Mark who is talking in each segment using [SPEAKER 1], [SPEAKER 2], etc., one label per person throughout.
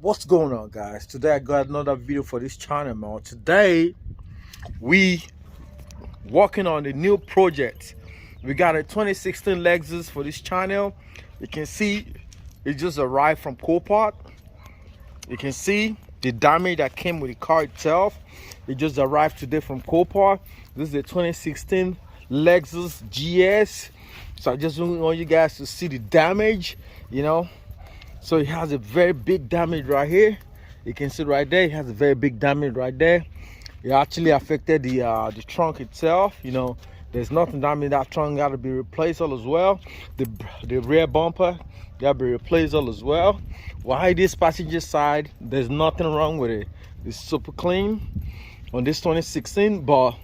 [SPEAKER 1] What's going on, guys? Today I got another video for this channel, man. Today we working on a new project. We got a 2016 Lexus for this channel. You can see it just arrived from Copart. You can see the damage that came with the car itself. It just arrived today from Copart. This is a 2016 Lexus GS. So I just want you guys to see the damage, So it has a very big damage right here. You can see right there, it has a very big damage right there. It actually affected the trunk itself. There's nothing damage. That trunk got to be replaced all as well. The rear bumper got to be replaced all as well. Why this passenger side, there's nothing wrong with it. It's super clean on this 2016, but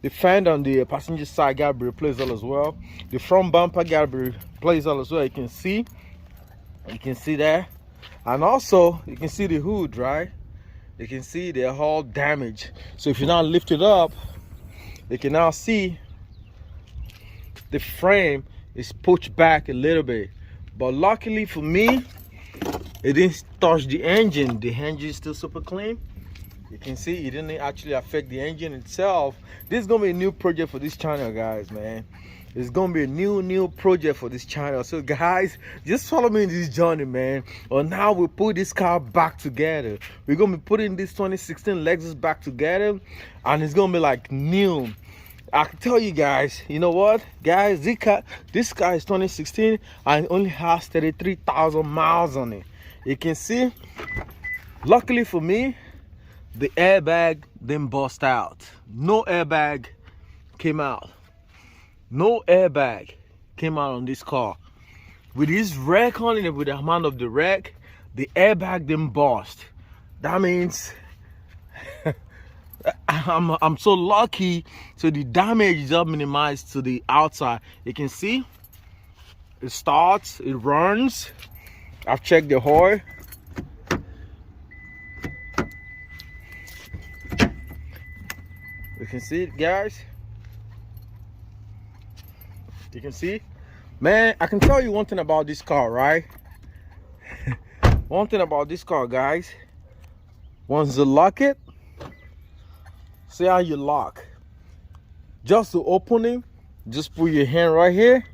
[SPEAKER 1] the fender on the passenger side got to be replaced all as well. The front bumper got to be replaced all as well. You can see that, and also you can see the hood, right? You can see they're all damaged. So if you now lift it up, you can now see the frame is pushed back a little bit, but luckily for me, it didn't touch the engine. The engine is still super clean. You can see it didn't actually affect the engine itself. This is gonna be a new project for this channel, guys, man. It's gonna be a new project for this channel. So guys, just follow me in this journey, man. On how we put this car back together. We're gonna be putting this 2016 Lexus back together, and it's gonna be like new. I can tell you guys, you know what, guys, this car is 2016 and only has 33,000 miles on it. You can see, luckily for me, the airbag didn't bust out. No airbag came out. No airbag came out on this car. With this wreck on it, with the amount of the wreck, the airbag didn't bust. That means I'm so lucky. So the damage is up minimized to the outside. You can see it starts, it runs. I've checked the oil. You can see it, guys. You can see, man. I can tell you one thing about this car, right? One thing about this car, guys. Once you lock it, see how you lock. Just to open it, just put your hand right here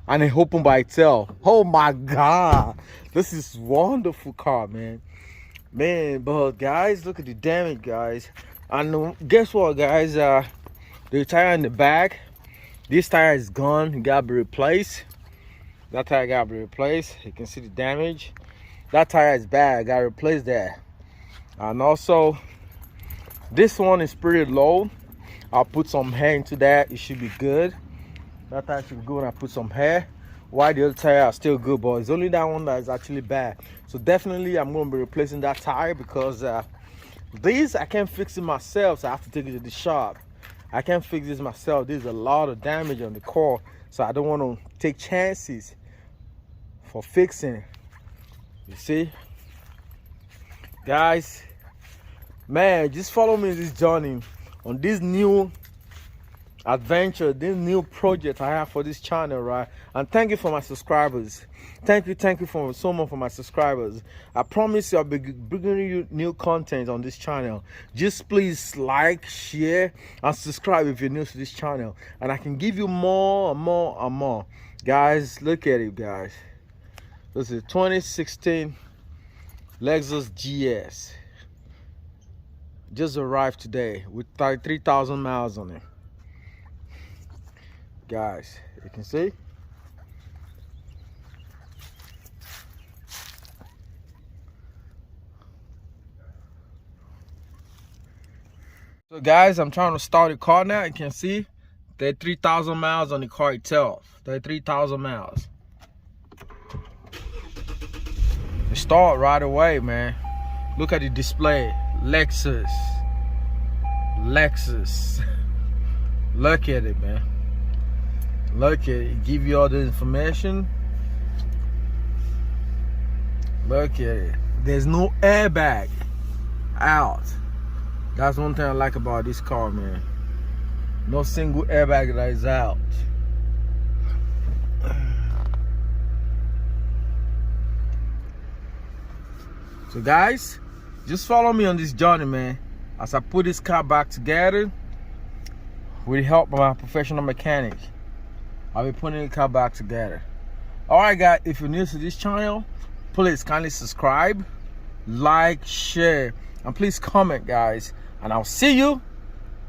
[SPEAKER 1] and it open by itself. Oh my god, this is wonderful car, man. But guys, look at the damage, guys. And guess what, guys? The tire in the back, this tire is gone. It gotta be replaced. That tire gotta be replaced. You can see the damage. That tire is bad. I gotta replace that. And also, this one is pretty low. I'll put some hair into that. It should be good. That tire should be good when I put some hair. While the other tire are still good, but it's only that one that is actually bad. So definitely I'm gonna be replacing that tire because this I can't fix it myself, so I have to take it to the shop. I can't fix this myself. There's a lot of damage on the car, so I don't want to take chances for fixing it. You see, guys, man, just follow me in this journey on this new adventure, this new project I have for this channel, right? And thank you for my subscribers. Thank you for so much for my subscribers. I promise you I'll be bringing you new content on this channel. Just please like, share, and subscribe if you're new to this channel, and I can give you more and more and more. Guys, look at it, guys. This is 2016 Lexus GS. Just arrived today with 33,000 miles on it. Guys, you can see. So guys, I'm trying to start the car now. You can see 33,000 miles on the car itself. 33,000 miles. It start right away, man. Look at the display. Lexus. Look at it, man. Look at it. Give you all the information. Look at it. There's no airbag out. That's one thing I like about this car, man. No single airbag that is out. So guys, just follow me on this journey, man, as I put this car back together with the help of my professional mechanic. I'll be putting the car back together. Alright guys, if you're new to this channel, please kindly subscribe, like, share, and please comment guys, and I'll see you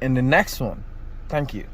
[SPEAKER 1] in the next one. Thank you.